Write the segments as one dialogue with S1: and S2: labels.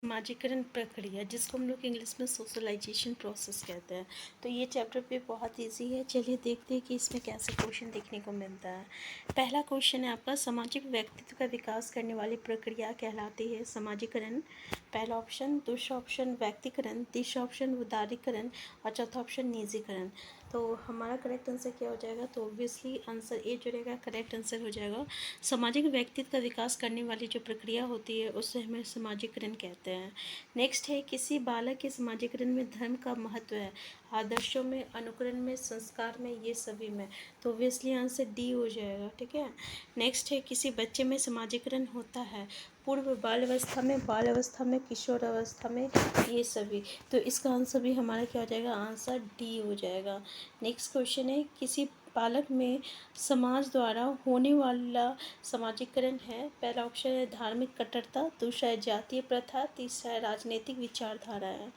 S1: समाजीकरण प्रक्रिया जिसको हम लोग इंग्लिश में सोशलाइजेशन प्रोसेस कहते हैं। तो ये चैप्टर पे बहुत इजी है। चलिए देखते हैं कि इसमें कैसे क्वेश्चन देखने को मिलता है। पहला क्वेश्चन है आपका, सामाजिक व्यक्तित्व का विकास करने वाली प्रक्रिया कहलाती है समाजीकरण। पहला ऑप्शन। दूसरा ऑप्शन व्यक्तिकरण, तीसरा ऑप्शन उदारीकरण और चौथा ऑप्शन निजीकरण। तो हमारा करेक्ट आंसर क्या हो जाएगा? तो ऑब्वियसली आंसर ए जो रहेगा करेक्ट आंसर हो जाएगा। सामाजिक व्यक्तित्व का विकास करने वाली जो प्रक्रिया होती है उसे हमें समाजीकरण कहते हैं। नेक्स्ट है, किसी बालक के समाजीकरण में धर्म का महत्व है, आदर्शों में, अनुकरण में, संस्कार में, ये सभी में। तो ऑब्वियसली आंसर डी हो जाएगा। ठीक है। नेक्स्ट है, किसी बच्चे में समाजीकरण होता है, पूर्व बाल अवस्था में, किशोर अवस्था में, ये सभी। तो इसका आंसर भी हमारा क्या हो जाएगा? आंसर डी हो जाएगा। नेक्स्ट क्वेश्चन है, किसी बालक में समाज द्वारा होने वाला समाजीकरण है। पहला ऑप्शन है धार्मिक कट्टरता, दूसरा है जातीय प्रथा, तीसरा है राजनीतिक विचारधारा है।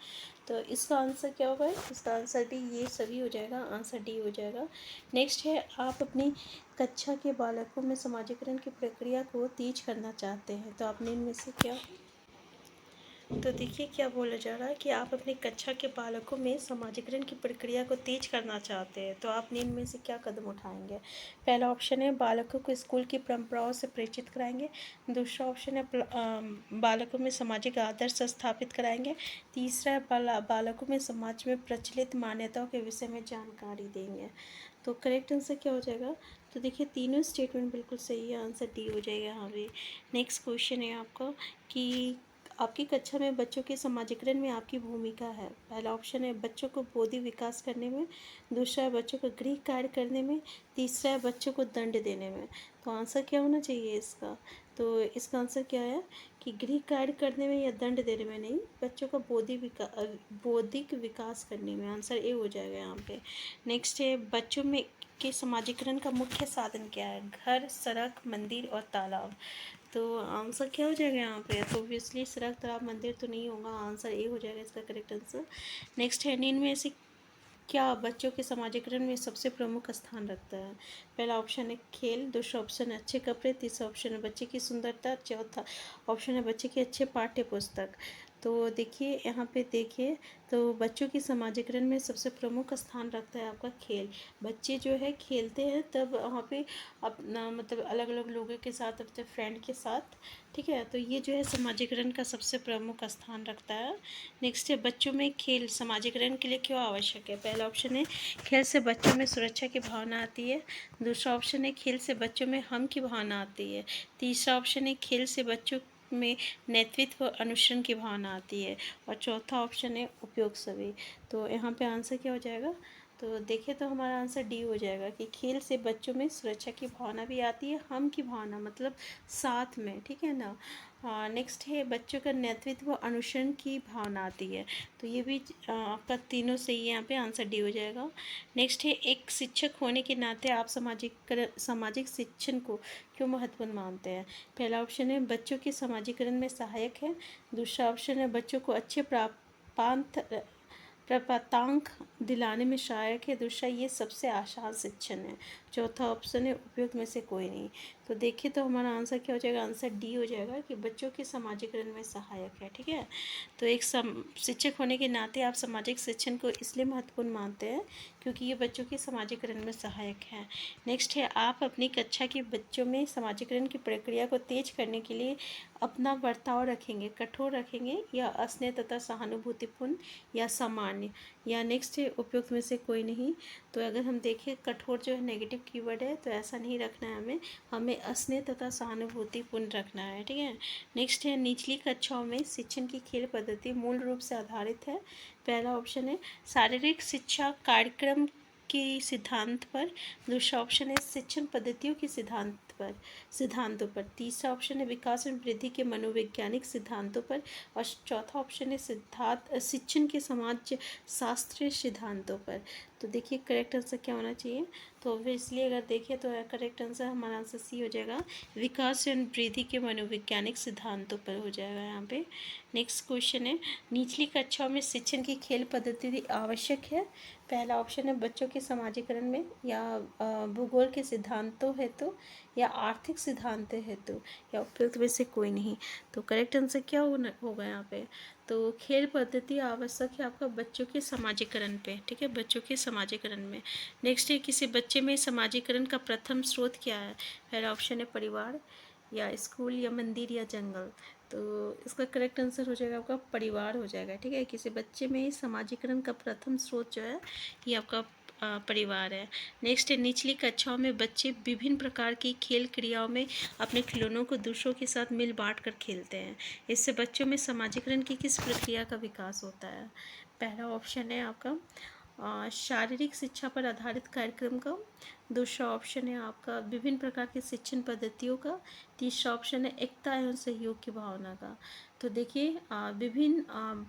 S1: तो इसका आंसर क्या होगा? इसका आंसर भी ये सभी हो जाएगा, आंसर डी हो जाएगा। नेक्स्ट है, आप अपनी कक्षा के बालकों में समाजीकरण की प्रक्रिया को तेज करना चाहते हैं, तो आपने इनमें से क्या? तो देखिए क्या बोला जा रहा है कि आप अपनी कक्षा के बालकों में समाजीकरण की प्रक्रिया को तेज करना चाहते हैं, तो आप इनमें से क्या कदम उठाएंगे? पहला ऑप्शन है बालकों को स्कूल की परंपराओं से परिचित कराएंगे। दूसरा ऑप्शन है बालकों में सामाजिक आदर्श स्थापित कराएंगे। तीसरा है बालकों में समाज में प्रचलित मान्यताओं के विषय में जानकारी देंगे। तो करेक्ट आंसर क्या हो जाएगा? तो देखिए तीनों स्टेटमेंट बिल्कुल सही है, आंसर डी हो जाएगा यहाँ पे। नेक्स्ट क्वेश्चन है आपका कि आपकी कक्षा में बच्चों के समाजीकरण में आपकी भूमिका है। पहला ऑप्शन है बच्चों को बौद्धिक विकास करने में, दूसरा है बच्चों को गृह कार्य करने में, तीसरा है बच्चों को दंड देने में। तो आंसर क्या होना चाहिए इसका? तो इसका आंसर क्या है कि गृह कार्य करने में या दंड देने में नहीं, बच्चों का बौद्धिक विकास करने में। आंसर ए हो जाएगा यहाँ पे। नेक्स्ट है, बच्चों में के समाजीकरण का मुख्य साधन क्या है? घर, सड़क, मंदिर और तालाब। तो आंसर क्या हो जाएगा यहाँ पे? तो ऑब्वियसली सड़क, तालाब, मंदिर तो नहीं होगा, आंसर ए हो जाएगा इसका करेक्ट आंसर। नेक्स्ट है, इनमें से क्या बच्चों के समाजीकरण में सबसे प्रमुख स्थान रखता है? पहला ऑप्शन है खेल, दूसरा ऑप्शन है अच्छे कपड़े, तीसरा ऑप्शन है बच्चे की सुंदरता, चौथा ऑप्शन है बच्चे के अच्छे पाठ्य पुस्तक। तो देखिए यहाँ पे देखिए, तो बच्चों की समाजीकरण में सबसे प्रमुख स्थान रखता है आपका खेल। बच्चे जो है खेलते हैं तब वहाँ पे अपना मतलब अलग अलग लोगों के साथ, अपने फ्रेंड के साथ। ठीक है, तो ये जो है समाजीकरण का सबसे प्रमुख स्थान रखता है। नेक्स्ट है, बच्चों में खेल समाजीकरण के लिए क्यों आवश्यक है? पहला ऑप्शन है खेल से बच्चों में सुरक्षा की भावना आती है। दूसरा ऑप्शन है खेल से बच्चों में हम की भावना आती है। तीसरा ऑप्शन है खेल से बच्चों में नेतृत्व अनुसरण की भावना आती है। और चौथा ऑप्शन है उपयोग सभी। तो यहाँ पे आंसर क्या हो जाएगा? तो देखिए तो हमारा आंसर डी हो जाएगा कि खेल से बच्चों में सुरक्षा की भावना भी आती है, हम की भावना मतलब साथ में। ठीक है ना। नेक्स्ट है बच्चों का नेतृत्व अनुसरण की भावना आती है। तो ये भी आपका तीनों सही है, यहाँ पे आंसर डी हो जाएगा। नेक्स्ट है, एक शिक्षक होने के नाते आप सामाजिक शिक्षण को क्यों महत्वपूर्ण मानते हैं? पहला ऑप्शन है बच्चों के समाजीकरण में सहायक है। दूसरा ऑप्शन है बच्चों को अच्छे प्रपातांक दिलाने में सहायक है। दूसरा, ये सबसे आसान शिक्षण है। चौथा ऑप्शन है उपयोग में से कोई नहीं। तो देखिए तो हमारा आंसर क्या हो जाएगा? आंसर डी हो जाएगा कि बच्चों के समाजीकरण में सहायक है। ठीक है, तो एक शिक्षक होने के नाते आप सामाजिक शिक्षण को इसलिए महत्वपूर्ण मानते हैं क्योंकि ये बच्चों के समाजीकरण में सहायक है। नेक्स्ट है, आप अपनी कक्षा के बच्चों में समाजीकरण की प्रक्रिया को तेज करने के लिए अपना बर्ताव रखेंगे, कठोर रखेंगे या स्नेह तथा सहानुभूतिपूर्ण या सामान्य, या नेक्स्ट है उपयुक्त में से कोई नहीं। तो अगर हम देखें कठोर जो है नेगेटिव कीवर्ड है, तो ऐसा नहीं रखना है हमें स्नेह तथा सहानुभूतिपूर्ण रखना है। ठीक है। नेक्स्ट है, निचली कक्षाओं में शिक्षण की खेल पद्धति मूल रूप से आधारित है। पहला ऑप्शन है शारीरिक शिक्षा कार्यक्रम के सिद्धांत पर। दूसरा ऑप्शन है शिक्षण पद्धतियों के सिद्धांतों पर। तीसरा ऑप्शन है विकास और वृद्धि के मनोवैज्ञानिक सिद्धांतों पर। और चौथा ऑप्शन है शिक्षण के समाज शास्त्रीय सिद्धांतों पर। तो देखिए करेक्ट आंसर क्या होना चाहिए। तो ऑब्वियसली अगर देखिए तो करेक्ट आंसर हमारा आंसर सी हो जाएगा, विकास एवं वृद्धि के मनोवैज्ञानिक सिद्धांतों पर हो जाएगा यहाँ पे। नेक्स्ट क्वेश्चन है, निचली कक्षाओं में शिक्षण की खेल पद्धति आवश्यक है। पहला ऑप्शन है बच्चों के समाजीकरण में, या भूगोल के सिद्धांतों हेतु, या आर्थिक सिद्धांत हेतु, या उपयुक्त में से कोई नहीं। तो करेक्ट आंसर क्या होगा यहाँ पे। तो खेल पद्धति आवश्यक है आपका बच्चों के समाजीकरण पे, ठीक है, बच्चों के समाजीकरण में। नेक्स्ट है, किसी बच्चे में समाजीकरण का प्रथम स्रोत क्या है। पहला ऑप्शन है परिवार, या स्कूल, या मंदिर, या जंगल। तो इसका करेक्ट आंसर हो जाएगा आपका परिवार हो जाएगा, ठीक है। किसी बच्चे में समाजीकरण का प्रथम स्रोत जो है ये आपका परिवार है। नेक्स्ट है, निचली कक्षाओं में बच्चे विभिन्न प्रकार की खेल क्रियाओं में अपने खिलौनों को दूसरों के साथ मिल बांट कर खेलते हैं। इससे बच्चों में समाजीकरण की किस प्रक्रिया का विकास होता है। पहला ऑप्शन है आपका शारीरिक शिक्षा पर आधारित कार्यक्रम का। दूसरा ऑप्शन है आपका विभिन्न प्रकार के शिक्षण पद्धतियों का। तीसरा ऑप्शन है एकता एवं सहयोग की भावना का। तो देखिए विभिन्न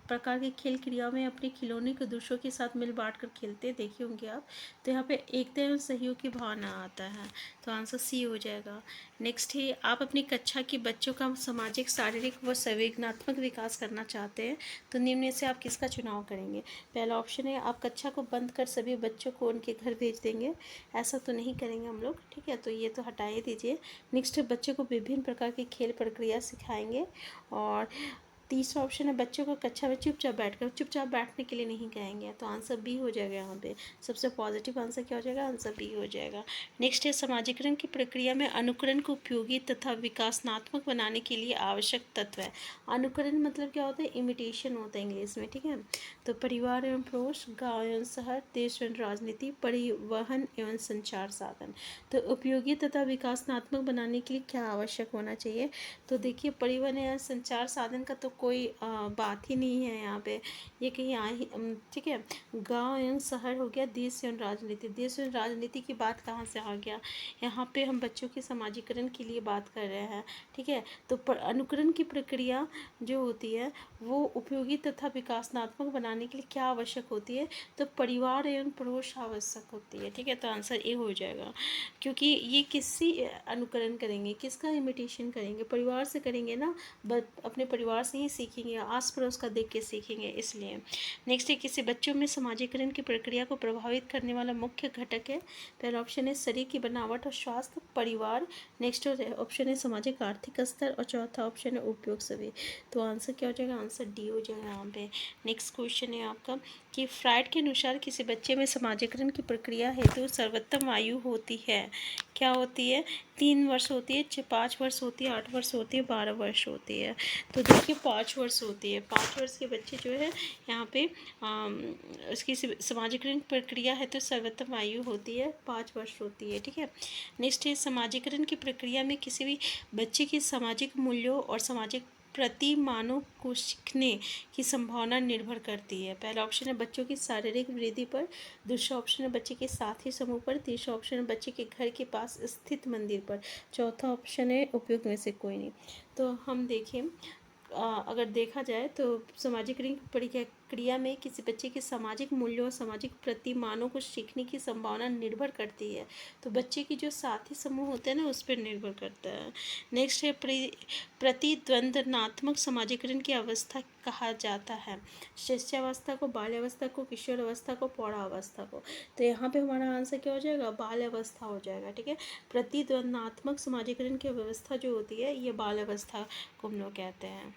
S1: प्रकार के खेल क्रियाओं में अपने खिलौने को दूसरों के साथ मिल बांट कर खेलते देखे होंगे आप। तो यहाँ पे एकता एवं सहयोग की भावना आता है, तो आंसर सी हो जाएगा। नेक्स्ट है, आप अपनी कक्षा के बच्चों का सामाजिक, शारीरिक व संवेदनात्मक विकास करना चाहते हैं, तो निम्न में से आप किसका चुनाव करेंगे। पहला ऑप्शन है आप कक्षा को बंद कर सभी बच्चों को उनके घर भेज देंगे। ऐसा तो नहीं करेंगे हम लोग, ठीक है, तो ये तो हटा ही दीजिए। नेक्स्ट है बच्चों को विभिन्न प्रकार की खेल प्रक्रिया सिखाएंगे। और तीसरा ऑप्शन है बच्चों को कक्षा में चुपचाप बैठने के लिए नहीं कहेंगे। तो आंसर बी हो जाएगा यहाँ पे। सबसे पॉजिटिव आंसर क्या हो जाएगा, आंसर बी हो जाएगा। नेक्स्ट है, समाजीकरण की प्रक्रिया में अनुकरण को उपयोगी तथा विकासनात्मक बनाने के लिए आवश्यक तत्व है। अनुकरण मतलब क्या होता है, इमिटेशन होता है इंग्लिश में, ठीक है। तो परिवार एवं पड़ोस, गाँव एवं शहर, देश एवं राजनीति, परिवहन एवं संचार साधन। तो उपयोगी तथा विकासनात्मक बनाने के लिए क्या आवश्यक होना चाहिए। तो देखिए परिवहन या संचार साधन का तो कोई बात ही नहीं है यहाँ पे, ये कहीं आ ही ठीक है। गांव एवं शहर हो गया, देश एवं राजनीति। देश एवं राजनीति की बात कहाँ से आ गया, यहाँ पे हम बच्चों के समाजीकरण के लिए बात कर रहे हैं, ठीक है। तो अनुकरण की प्रक्रिया जो होती है वो उपयोगी तथा विकासनात्मक बनाने के लिए क्या आवश्यक होती है, तो परिवार एवं पड़ोस आवश्यक होती है, ठीक है। तो आंसर ए हो जाएगा, क्योंकि ये किसी अनुकरण करेंगे, किसका इमिटेशन करेंगे, परिवार से करेंगे ना, अपने परिवार से ही सीखेंगे, आस पड़ोस का देख के सीखेंगे, इसलिए। नेक्स्ट है, किसी बच्चों में समाजीकरण की प्रक्रिया को प्रभावित करने वाला मुख्य घटक है। पहला ऑप्शन है शरीर की बनावट और स्वास्थ्य, परिवार। नेक्स्ट ऑप्शन है सामाजिक आर्थिक स्तर, और चौथा ऑप्शन है उपयोग सभी। तो आंसर क्या हो जाएगा, आंसर डी हो जाएगा यहाँ पे। नेक्स्ट क्वेश्चन है आपका कि फ्राइड के अनुसार किसी बच्चे में समाजीकरण की प्रक्रिया हेतु सर्वोत्तम आयु होती है, क्या होती है। 3 वर्ष होती है, 5 वर्ष होती है, 8 वर्ष होती है, 12 वर्ष होती है। तो देखिए 5 वर्ष होती है। 5 वर्ष के बच्चे जो है यहाँ पे उसकी समाजीकरण प्रक्रिया है तो सर्वोत्तम आयु होती है 5 वर्ष होती है, ठीक है। नेक्स्ट है, समाजीकरण की प्रक्रिया में किसी भी बच्चे के सामाजिक मूल्यों और सामाजिक प्रतिमानों को सीखने की संभावना निर्भर करती है। पहला ऑप्शन है बच्चों की शारीरिक वृद्धि पर। दूसरा ऑप्शन है बच्चे के साथी समूह पर। तीसरा ऑप्शन है बच्चे के घर के पास स्थित मंदिर पर। चौथा ऑप्शन है उपयोग में से कोई नहीं। तो हम देखें अगर देखा जाए तो सामाजिकरण प्रक्रिया में किसी बच्चे के सामाजिक मूल्यों और सामाजिक प्रतिमानों को सीखने की संभावना निर्भर करती है। तो बच्चे की जो साथी समूह होते हैं ना उस पर निर्भर करता है। नेक्स्ट है प्रतिद्वंदनात्मक समाजीकरण की अवस्था कहा जाता है। शिष्यावस्था को, बाल्यावस्था को, किशोर अवस्था को, प्रौढ़ावस्था को। तो यहाँ पे हमारा आंसर क्या हो जाएगा, बाल्यावस्था हो जाएगा, ठीक है। प्रतिद्वंदनात्मक समाजीकरण की व्यवस्था जो होती है ये बाल्यावस्था को हम लोग कहते हैं।